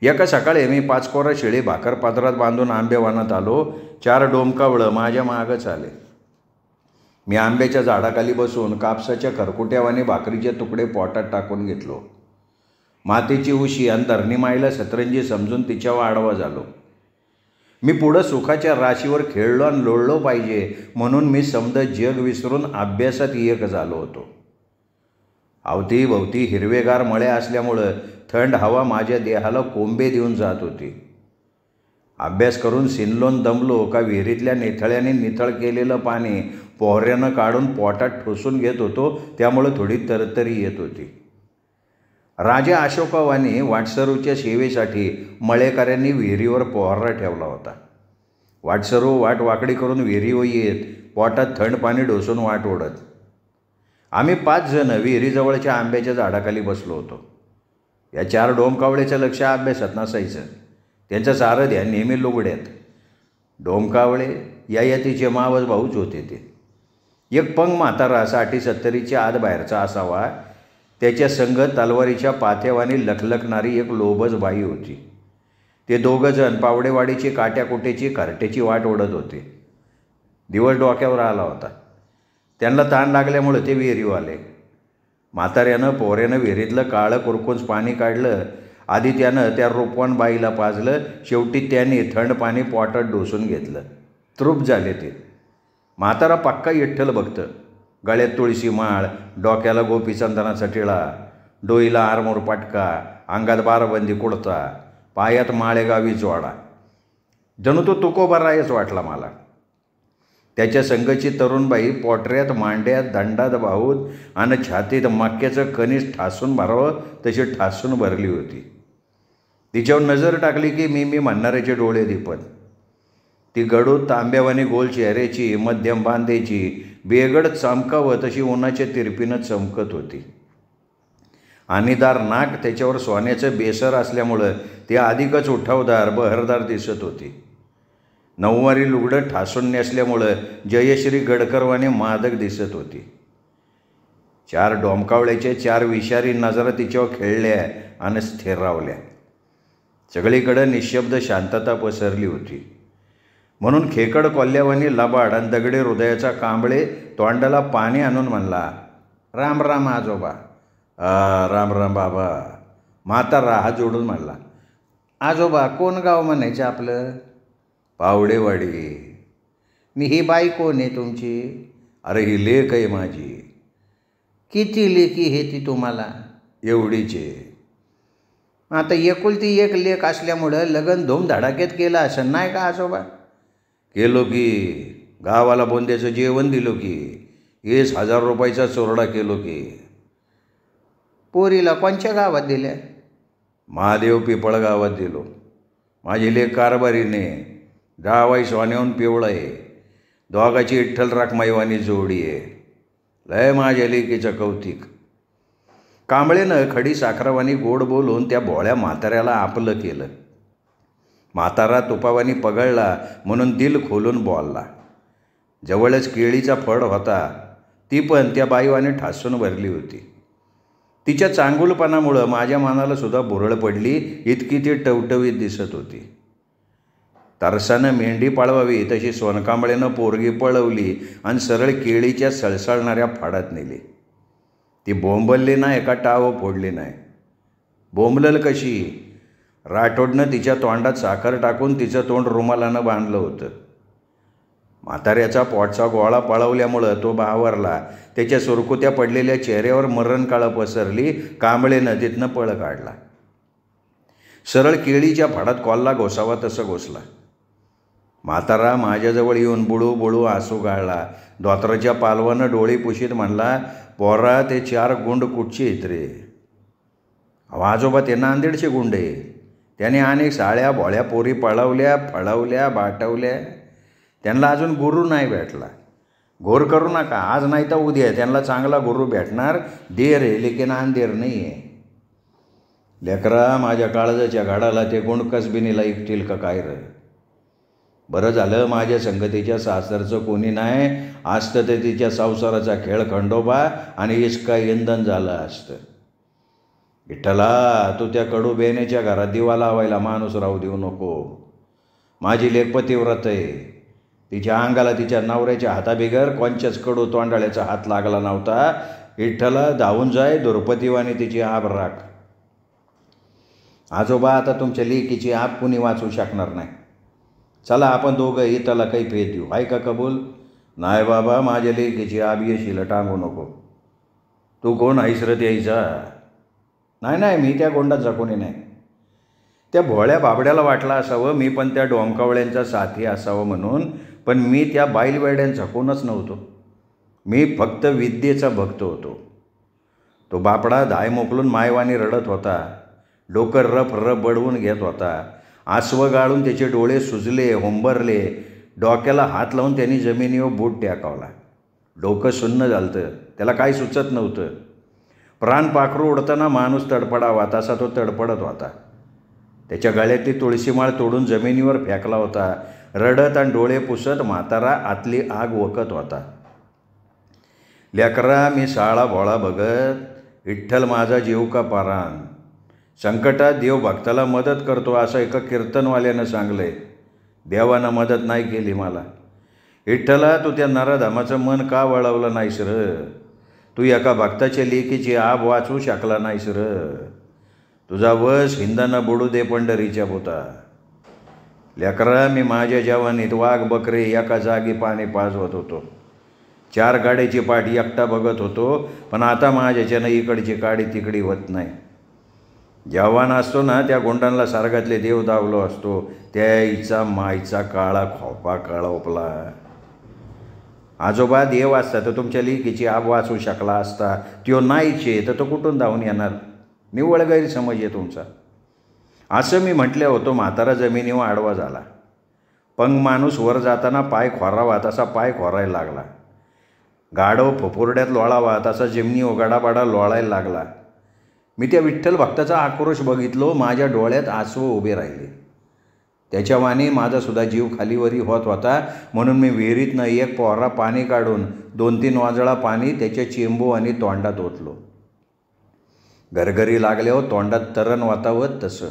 एका सकाळी मी 5 कोरा शेळी भाकर पात्रात बांधून आंबेवानात आलो. 4 डोमकावळं माझ्या मागच आले. मी आंब्याच्या झाडाखाली बसून कापसाच्या खरकुट्यावाने भाकरीचे तुकडे पोटात टाकून घेतलो. मातीची उशी आणि धरणीमाईला सतरंजी समजून तिच्यावर आडवा झालो. मी पुढं सुखाच्या राशीवर खेळलो आणि लोळलो पाहिजे म्हणून मी समद जग विसरून अभ्यासात एक झालो होतो. अवतीभवती हिरवेगार मळे असल्यामुळं थंड हवा माझ्या देहाला कोंबे देऊन जात होती. अभ्यास करून सिनलोन दमलो का विहिरीतल्या निथळ्याने निथळ केलेलं पाणी पोहऱ्यानं काढून पोटात ठोसून घेत होतो. त्यामुळं थोडी तरतरी येत होती. राजा अशोकावानी वाटसरूच्या सेवेसाठी मळेकऱ्यांनी विहिरीवर पोहरा ठेवला होता. वाटसरू वाट वाकडी करून विहिरीवर येत पोटात थंड पाणी ढोसून वाट ओढत. आम्ही 5 जण विहिरीजवळच्या आंब्याच्या झाडाखाली बसलो होतो. या 4 डोमकावळेचं लक्ष अभ्यासात नसायचं. त्यांचं सारं ध्यान नेहमी लुगड्यात. डोमकावळे या तिचे मावस भाऊच होते ते. एक पंग म्हातारा 60-70च्या आत बाहेरचा असावा. त्याच्या संग तलवारीच्या पाथ्यावानी लखलखणारी एक लोभस बाई होती. ते 2 जण पावडेवाडीची काट्याकुट्याची कार्ट्याची वाट ओढत होते. दिवस डोक्यावर आला होता. त्यांना ताण लागल्यामुळं ते विहिरीवर आले. म्हाताऱ्यानं पोऱ्यानं विहिरीतलं काळं कुरकुंच पाणी काढलं. आधी त्यानं त्या रूपवान बाईला पाजलं. शेवटी त्याने थंड पाणी पोटात डोसून घेतलं. तृप्त झाले ते. म्हातारा पक्का विठ्ठल भक्त. गळ्यात तुळशी माळ, डोक्याला गोपीचंदनाचा टिळा, डोईला आरमोर पटका, अंगात बाराबंदी कुडता, पायात माळेगावी जोडा. जणू तो तुकोबारायच वाटला मला. त्याच्या संघची तरुणबाई पोटऱ्यात, मांड्यात, दंडात भाऊत आणि छातीत मक्याचं कणीस ठासून भरावं तशी ठासून भरली होती. तिच्यावर नजर टाकली की मी म्हणणाऱ्याचे डोळे दिपत. ती गडूत तांब्यावानी गोल चेहऱ्याची, मध्यम बांधेची, बेगड चमकावं तशी उन्हाच्या तिरपीनं चमकत होती. आणीदार नाक, त्याच्यावर सोन्याचं बेसर असल्यामुळं ती अधिकच उठावदार बहरदार दिसत होती. नऊवारी लुगडं ठासून नेसल्यामुळं जयश्री गडकरवाने मादक दिसत होती. 4 डोमकावळ्याचे 4 विषारी नजरा तिच्यावर खेळल्या आणि स्थिरावल्या. सगळीकडं निशब्द शांतता पसरली होती. म्हणून खेकड कोल्ह्यावानी लबाड आणि दगडे हृदयाचा कांबळे तोंडाला पाणी आणून म्हणला, राम राम आजोबा. राम राम बाबा. म्हातारा हात जोडून म्हणला, आजोबा कोण गाव म्हणायचं आपलं? पावडेवाडी. मी ही बाई कोण आहे तुमची? अरे ही लेक आहे माझी. किती लेकी हे ती तुम्हाला? एवढीचे. आता एकुलती एक लेक असल्यामुळं लग्न धूमधडाक्यात केलं असं नाही का आजोबा? केलो की. गावाला बोंद्याचं जेवण दिलो की. 10,000 रुपयाचा चोरडा केलो की. पोरीला कोणच्या गावात दिल्या? महादेव पिपळ गावात दिलो. माझी लेक कारभारीने. जावाई सोन्याहून पिवळं आहे. दोघाची विठ्ठल राखमाईवानी जोडी आहे. लय माझ्या लेकीचं कौतिक. कांबळेनं खडी साखरावानी गोड बोलून त्या भोळ्या म्हाताऱ्याला आपलं केलं. म्हातारा तुपावानी पगळला म्हणून दिल खोलून बोलला. जवळच केळीचा फळ होता. ती पण त्या बाईवाने ठासून भरली होती. तिच्या चांगुलपणामुळं माझ्या मनाला सुद्धा बुरळ पडली, इतकी ती टवटवीत दिसत होती. तरसानं मेंढी पाळवावी तशी सोनकांबळेनं पोरगी पळवली आणि सरळ केळीच्या सळसळणाऱ्या फाडात नेली. ती बोंबलली नाही का टावं फोडली नाही. बोंबलल कशी? राठोडनं तिच्या तोंडात साखर टाकून तिचं तोंड रुमालानं बांधलं होतं. म्हाताऱ्याचा पोटचा गोळा पळवल्यामुळं तो बावरला. त्याच्या सुरकुत्या पडलेल्या चेहऱ्यावर मरणकाळं पसरली. कांबळेनं तिथनं पळ काढला. सरळ केळीच्या फाडात कोल्हा घोसावा तसं घोसला. म्हातारा माझ्याजवळ येऊन बुळू बुळू आसू गाळला. धोत्राच्या पालवानं डोळे पुशीत म्हणला, पोरा ते 4 गुंड कुठचे आहेत रे? आजोबा ते नांदेडचे गुंड आहे. त्याने अनेक साळ्या भोळ्या पोरी पळवल्या, फळवल्या, बाटवल्या. त्यांना अजून गुरु नाही भेटला. घोर करू नका. आज नाही तर उद्या त्यांना चांगला गुरु भेटणार. देर आहे लेकिन अंधेर नाही आहे. लेकरा, माझ्या काळजाच्या घाडाला ते गुंड कसबिनीला ऐकतील का काय रे? बरं झालं माझ्या संगतीच्या सासरचं कोणी नाही असतं तर तिच्या संसाराचा खेळ खंडोबा आणि इसका इंधन झालं असतं. विठ्ठला, तू त्या कडू बेनेच्या घरात दिवा लावायला माणूस राहू देऊ नको. माझी लेक पतिव्रत आहे. तिच्या अंगाला तिच्या नवऱ्याच्या हाताबिगर कोणच्याच कडू तोंडाळ्याचा हात लागला नव्हता. विठ्ठला, धावून जाय दुर्पतीवाने तिची आब राख. आजोबा, आता तुमच्या लेकीची आब कुणी वाचू शकणार नाही. चला आपण दोघं इथला काही भेद देऊ. आहे का कबूल? नाही बाबा, माझ्या लेकीची आब येशील टांगू नको. तू कोण हैसरत यायचा? नाही, मी त्या गोंडाचा कोणी नाही. त्या भोळ्या बाबड्याला वाटलं असावं मी पण त्या डोमकावळ्यांचा साथी असावं म्हणून, पण मी त्या बाईलवेड्यांचा कोणच नव्हतो. मी फक्त विद्येचा भक्त होतो. तो बापडा दाय मोकलून मायवानी रडत होता. डोकं रफ बडवून घेत होता. आसवं गाळून त्याचे डोळे सुजले, होंबरले. डोक्याला हात लावून त्यांनी जमिनीवर बूट टेकावला. डोकं सुन्न झालतं. त्याला काही सुचत नव्हतं. प्राण पाखरू उडताना माणूस तडपडावा तसा तो तडपडत होता. त्याच्या गळ्यातली तुळशीमाळ तोडून जमिनीवर फेकला होता. रडत आणि डोळे पुसत म्हातारा आतली आग वकत होता. लेकरा, मी साळा भोळा बघत, विठ्ठल माझा जीव का पारान. संकटात देव भक्ताला मदत करतो असं एका कीर्तनवाल्यानं सांगलंय. देवानं मदत नाही केली मला. विठ्ठला, तू त्या नराधामाचं मन का वळवलं नाहीस र? तू एका भक्ताच्या लेकीची आब वाचवू शकला नाहीस र? तुझा वस हिंदानं बुडू दे पंढरीच्या पोता. लेकरा, मी माझ्या जवानीत वाघ बकरे एका जागी पाणी पाजवत होतो. 4 गाड्याची पाठ एकटा बघत होतो. पण आता माझ्याच्यानं इकडची काडी तिकडी होत नाही. जवान असतो ना त्या गोंडांना सारगातले देव दावलो असतो. त्याईचा माईचा काळा खोपा काळोपला. आजोबा, देव असता तर तुमच्या लेकीची आब वाचू शकला असता. त्यो नाहीचे तर तो कुठून धावून येणार? निव्वळ गैरसमज आहे तुमचा. असं मी म्हटलं होतं. म्हातारा जमिनीवर आडवा झाला. पंग माणूस वर जाताना पाय खोरावा तसा पाय खोरायला लागला. गाढव फुफुरड्यात लोळावा तसा जमिनीवर गडाबाडा लोळायला लागला. मी त्या विठ्ठल भक्ताचा आक्रोश बघितलो. माझ्या डोळ्यात आसवं उभे राहिले. त्याच्या वाणी माझासुद्धा जीव खालीवरी होत होता. म्हणून मी विहिरीतनं एक पोहरा पाणी काढून 2-3 वाजळा पाणी त्याच्या चेंबू आणि तोंडात ओतलो. घरघरी लागल्यावर तोंडात तरण वातावत तसं.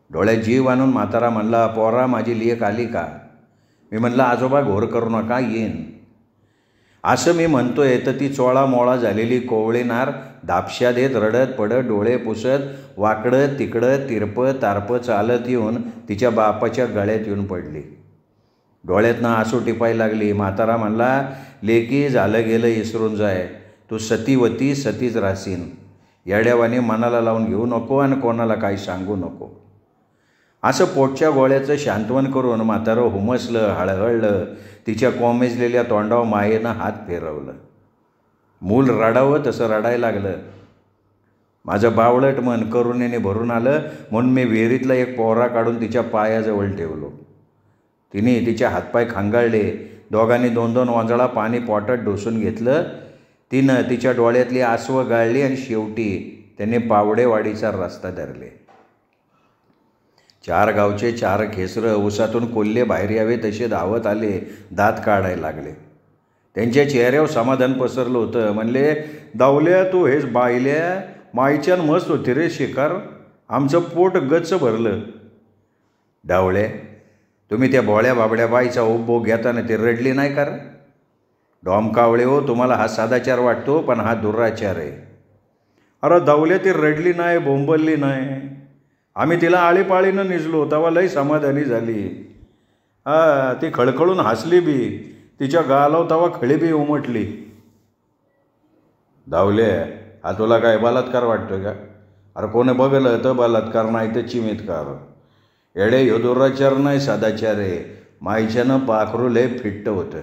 डोळ्यात जीव आणून म्हातारा म्हणला, पोरा माझी लेक आली का? मी म्हणलं, आजोबा घोर करू नका, येईन. असं मी म्हणतोय तर ती चोळा मोळा झालेली कोवळीनार दापशा देत रडत पडत डोळे पुसत वाकडं तिकडं तिरपं तारपं चालत येऊन तिच्या बापाच्या गळ्यात येऊन पडली. डोळ्यातनं आसू टिपायला लागली. म्हातारा म्हणला, लेकी झालं गेलं इसरून जाय. तू सतीवती सतीच राहशील. येड्यावानी मनाला लावून घेऊ नको आणि कोणाला काही सांगू नको. असं पोटच्या गोळ्याचं शांतवन करून म्हातारं हुमसलं, हळहळलं. तिच्या कोमेजलेल्या तोंडावर मायेनं हात फिरवलं. मूल रडावं तसं रडायला लागलं. माझं बावळट मन करुणेने भरून आलं. म्हणून मी विहिरीतला एक पोहरा काढून तिच्या पायाजवळ ठेवलो. तिने तिचे हातपाय खांगाळले. दोघांनी 2-2 वाजळा पाणी पोटात डोसून घेतलं. तिनं तिच्या डोळ्यातली आसवं गाळली आणि शेवटी त्याने पावडेवाडीचा रस्ता धरले. 4 गावचे 4 खेसरं उसातून कोल्हे बाहेर यावे तसे धावत आले. दात काढायला लागले. त्यांच्या चेहऱ्यावर समाधान पसरलं होतं. म्हणले, दावल्या तू हेच बायल्या, मायच्यान मस्त होती रे शिकार. आमचं पोट गच्च भरलं. डावळे, तुम्ही त्या भोळ्या बाबड्या बाईचा उपभोग घेताना ती रडली नाही का? डॉमकावळे हो, तुम्हाला हा सदाचार वाटतो पण हा दुराचार आहे. अरे दावल्या, ती रडली नाही, बोंबलली नाही. आम्ही तिला आळीपाळीनं निजलो तेव्हा लई समाधानी झाली. ती खळखळून हसली बी. तिच्या गालाव तेव्हा खळी बी उमटली. दावले, हा तुला काय बलात्कार वाटतोय का? अरे कोणी बघलं तर बलात्कार नाही तर चिमितकार. येडे ह्यो दुराचार नाही, सदाचार आहे. माईच्यानं पाखरू लय फिट्ट होतं.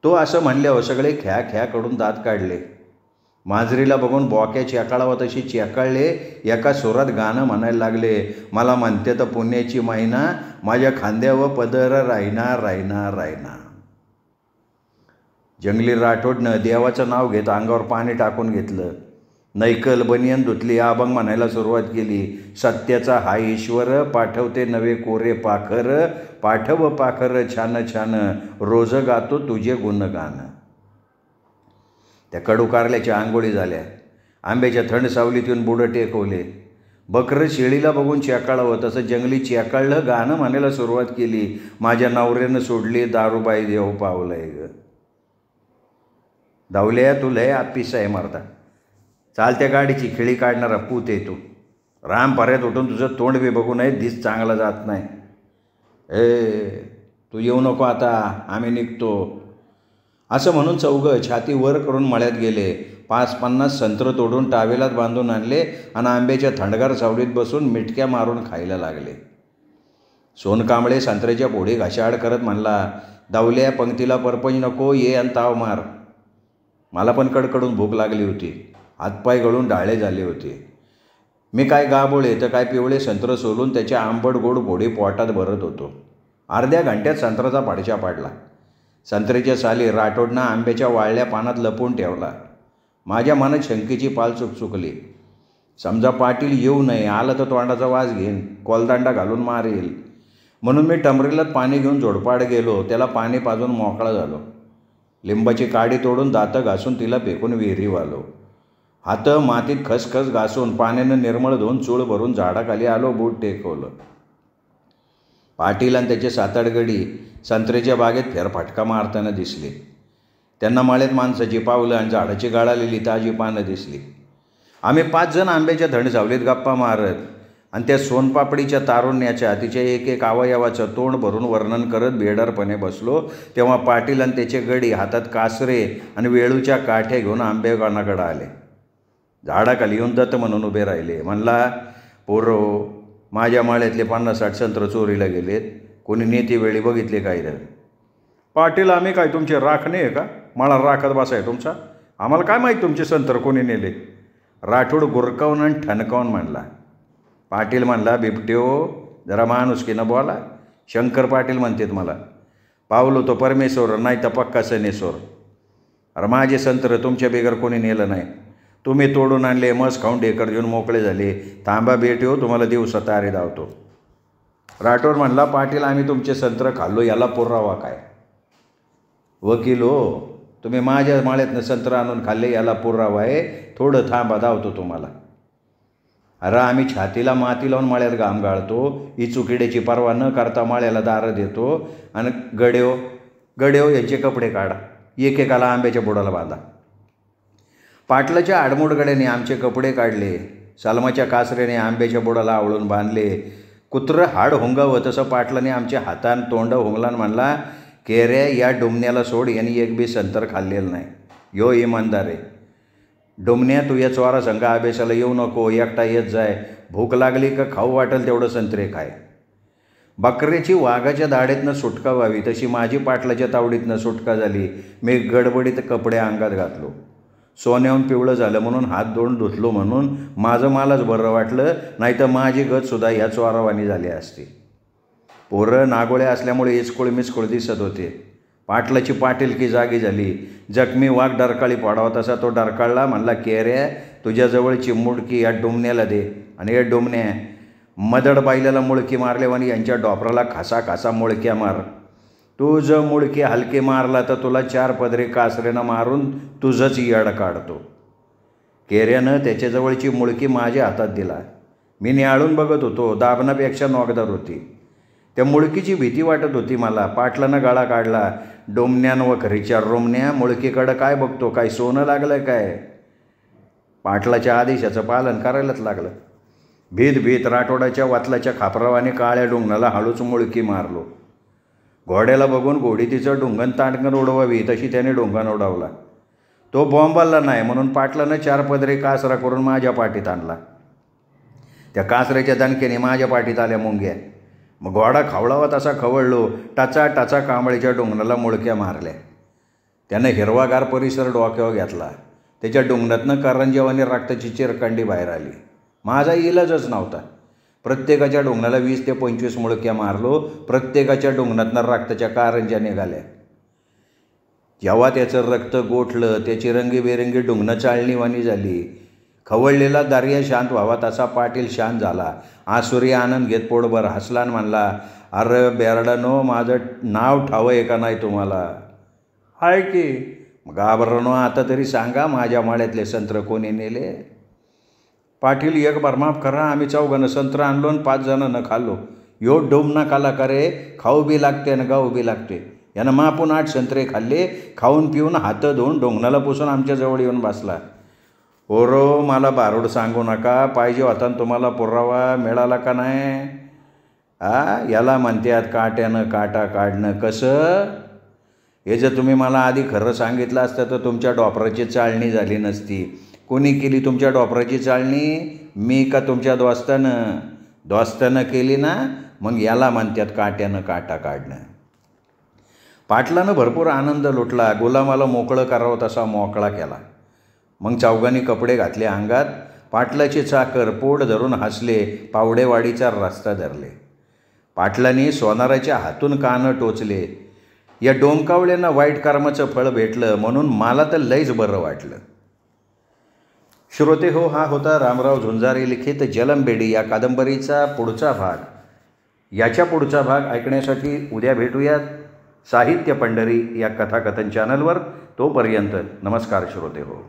तो असं म्हणल्यावर सगळे ख्या ख्या कडून दात काढले. मांजरीला बघून बोक्या चेकाळावं तशी चेकाळले. एका सुरात गाणं म्हणायला लागले, मला म्हणते तर पुण्याची मैना, माझ्या खांद्यावर पदर राहिना राहिना राहिना. जंगली राठोडनं देवाचं नाव घेत अंगावर पाणी टाकून घेतलं. नैकल बनियन धुतली. अभंग म्हणायला सुरुवात केली. सत्याचा हा ईश्वर, पाठवते नवे कोरे पाखर. पाठव पाखर छान छान, रोज गातो तुझे गुणगान. त्या कडू कारल्याच्या आंघोळी झाल्या. आंब्याच्या थंड सावलीत येऊन बुडं टेकवले. बकरं शेळीला बघून चेकाळावं तसं जंगली चेकाळलं. गाणं म्हणायला सुरुवात केली, माझ्या नवऱ्यानं सोडली दारूबाई देव पावलंय ग. दावल्या, तू लय आपिस आहे मरता. चालत्या गाडीची खिळी काढणारा पूत आहे तू. राम पर्यात उठून तुझं तोंड बी बघू नये, दिस चांगला जात नाही. तू येऊ नको आता, आम्ही निघतो. असं म्हणून चौघं छाती वर करून मळ्यात गेले. 5-50 संत्र तोडून टावेलात बांधून आणले आणि आंब्याच्या थंडगार सावलीत बसून मिटक्या मारून खायला लागले. सोनकांबळे संत्र्याच्या पोळी घाशाड करत म्हणला, दावल्या, पंक्तीला परपंच नको, ये आणि ताव मार. मला पण कडकडून भूक लागली होती. हातपाय गळून डाळे झाले होते. मी काय गाबोळे तर काय पिवळे संत्र सोलून त्याच्या आंबट गोड घोडी पोटात भरत होतो. अर्ध्या घंट्यात संत्राचा पाडशा पाडला. संत्र्याच्या साली राठोडनं आंब्याच्या वाळल्या पानात लपवून ठेवला. माझ्या मनात शंकेची पाल चुकचुकली. समजा पाटील येऊ नये, आलं तर तोंडाचा वास घेईन, कोलदांडा घालून मारेल. म्हणून मी टमरेलात पाणी घेऊन झोडपाड गेलो. त्याला पाणी पाजून मोकळा झालो. लिंबाची काडी तोडून दातं घासून तिला फेकून विहिरीवर आलो. हातं मातीत खसखस घासून पाण्यानं निर्मळ धुवून चूळ भरून झाडाखाली आलो. बूट टेकवलं. पाटील आणि त्याचे 7-8 गडी संत्र्याच्या बागेत फेरफटका मारताना दिसले. त्यांना मळ्यात माणसाची पावलं आणि झाडाची गाळालेली ताजी पानं दिसली. आम्ही 5 जण आंब्याच्या थंड सावलीत गप्पा मारत आणि त्या सोनपापडीच्या तारुण्याच्या तिच्या एक एक अवयवाचं तोंड भरून वर्णन करत बेडरपणे बसलो. तेव्हा पाटील आणि त्याचे गडी हातात कासरे आणि वेळूच्या काठ्या घेऊन आंबेगानाकडे आले. झाडाखाली येऊन दत्त म्हणून उभे राहिले. म्हणला, पोरो, माझ्या माळ्यातले 50-60 संत्र चोरीला गेलेत. कोणी नेती वेळी बघितले काय रे? पाटील, आम्ही काय तुमचे राखणे आहे का? मला राखत बसाय तुमचा? आम्हाला काय माहीत तुमचे संत्र कोणी नेले? राठोड गुरकावून आणि ठणकावून म्हणला. पाटील म्हणला, बिबट्यो, जरा माणुसकीनं बोला. शंकर पाटील म्हणतात मला. पावलो तो परमेश्वर, नाही तर पक्का सनेश्वर. अरे माझे संत्र तुमच्या बेगर कोणी नेलं नाही. तुम्ही तोडून आणले, मस खाऊन ढेकर देऊन मोकळे झाले. थांबा बेट हो, तुम्हाला दिवसा तारी धावतो. राठोड म्हणला, पाटील आम्ही तुमचे संत्र खाल्लो, याला पुरावा काय? वकील हो, तुम्ही माझ्या माळ्यातनं संत्र आणून खाल्ले, याला पुरावा आहे. थोडं थांबा, धावतो तुम्हाला. अरे आम्ही छातीला माती लावून माळ्यात घाम गाळतो, ही चुकिड्याची पर्वा न करता माळ्याला दारं देतो. आणि गड्यो यांचे कपडे काढा, एकेकाला आंब्याच्या बुडाला बांधा. पाटलाच्या आडमुडगड्याने आमचे कपडे काढले, सालमाच्या कासऱ्याने आंब्याच्या बुडाला आवळून बांधले. कुत्रं हाड हुंगावं तसं पाटलाने आमच्या हातान तोंड हुंगलान म्हणला, केऱ्या या डुमण्याला सोड, यांनी एक बी संतर खाल्लेलं नाही. यो इमानदार आहे. डुमण्या तू या चोरा संघा अभ्यासाला येऊ नको, एकटा येत जाय. भूक लागली का खाऊ वाटेल तेवढं संत्रे खाय. बकऱ्याची वाघाच्या दाढेतनं सुटका व्हावी तशी माझी पाटलाच्या तावडीतनं सुटका झाली. मी गडबडीत कपडे अंगात घातलो. सोन्याहून पिवळं झालं म्हणून हात दोन धुतलो म्हणून माझं मलाच बरं वाटलं, नाही तर माझी गतसुद्धा ह्या चोरावानी झाली असती. पोरं नागोळ्या असल्यामुळे इचकुळ मिचकुळ दिसत होते. पाटलाची पाटीलकी जागी झाली. जखमी वाघ डरकाळी पडावा तसा तो डरकाळला. म्हणला, केऱ्या तुझ्याजवळची मुडकी या डुमण्याला दे, आणि या डुमण्या मदड बायल्याला मुळकी मारल्यावानी यांच्या डॉपराला खासा खासा मुळक्या मार. तू जर मुळकी हलकी मारला तर तुला 4 पदरी कासऱ्यानं मारून तुझंच येड काढतो. केऱ्यानं त्याच्याजवळची मुळकी माझ्या हातात दिला. मी निहाळून बघत होतो. दाबनापेक्षा नोकदार होती. त्या मुळकीची भीती वाटत होती मला. पाटलानं गाळा काढला, डोमण्यान व खरीच्या रोमण्या, मुळकीकडं काय बघतो, काय सोनं लागलं काय? पाटलाच्या आदेशाचं पालन करायलाच लागलं. भीत राठोडाच्या वातलाच्या खापरावाने काळ्या डोंगणाला हळूच मुळकी मारलो. घोड्याला बघून घोडी तिचं डोंगण ताटकन उडवावी तशी त्याने डोंगण उडवला. तो बॉम्बाला नाही म्हणून पाटलानं 4 पदरी कासरा करून माझ्या पाठीत आणला. त्या कासऱ्याच्या दणक्याने माझ्या पाठीत आल्या मुंग्या. मग घोडा खवळावा तसा खवळलो. टाचा कांबळीच्या डोंगणाला मुळक्या मारल्या. त्यानं हिरवागार परिसर डोक्यावर घेतला. त्याच्या डोंगणातनं करंजेवानी रक्ताची चिरकांडी बाहेर आली. माझा इलाजच नव्हता. प्रत्येकाच्या डोंगणाला 20 ते 25 मुळक्या मारलो. प्रत्येकाच्या डोंगणातनं रक्ताच्या कारंज्या निघाल्या. जेव्हा त्याचं रक्त गोठलं, त्याची रंगीबेरंगी डोंगणं चाळणीवाणी झाली. खवळलेला दर्या शांत व्हावा तसा पाटील शांत झाला. आसुरी आनंद घेत पोटभर हसला म्हणला, अरे बेरडानो, माझं नाव ठावं आहे का नाही तुम्हाला? आहे की. मग घाबरनो, आता तरी सांगा माझ्या माळ्यातले संत्र कोणी नेले? पाटील, एक बार माफ करा, आम्ही 4 संत्र आणलो आणि 5 जणांना खाल्लो. यो डोमना काला करे, खाऊ बी लागते आणि गाऊ बी लागते. यानं मापून 8 संत्रे खाल्ले. खाऊन पिऊन हात धुवून डोंगणाला पुसून आमच्याजवळ येऊन बसला. ओरो, मला बारूड सांगू नका. पाहिजे होता तुम्हाला पुरावा, मिळाला का नाही? याला म्हणतात काट्यानं काटा काढणं. कसं? हे जर तुम्ही मला आधी खरं सांगितलं असतं तर तुमच्या डॉपराची चाळणी झाली नसती. कोणी केली तुमच्या डॉपराची चाळणी? मी का तुमच्या दोस्तानं केली ना? मग याला म्हणतात काट्यानं काटा काढणं. पाटलानं भरपूर आनंद लुटला. गुलामाला मोकळं करावं तसा मोकळा केला. मग 4घांनी कपडे घातले अंगात. पाटलाचे चाकर पोट धरून हसले. पावडेवाडीचा रस्ता धरले. पाटलांनी सोनाराच्या हातून कानं टोचले. या डोमकावळ्यांना वाईट कर्माचं फळ भेटलं म्हणून मला तर लईच बरं वाटलं. श्रोते हो, हा होता रामराव झुंजारे लिखित जलमबेडी या कादंबरीचा पुढचा भाग. याच्या पुढचा भाग ऐकण्यासाठी उद्या भेटूयात साहित्य पंढरी या कथाकथन चॅनलवर. तोपर्यंत नमस्कार श्रोते हो.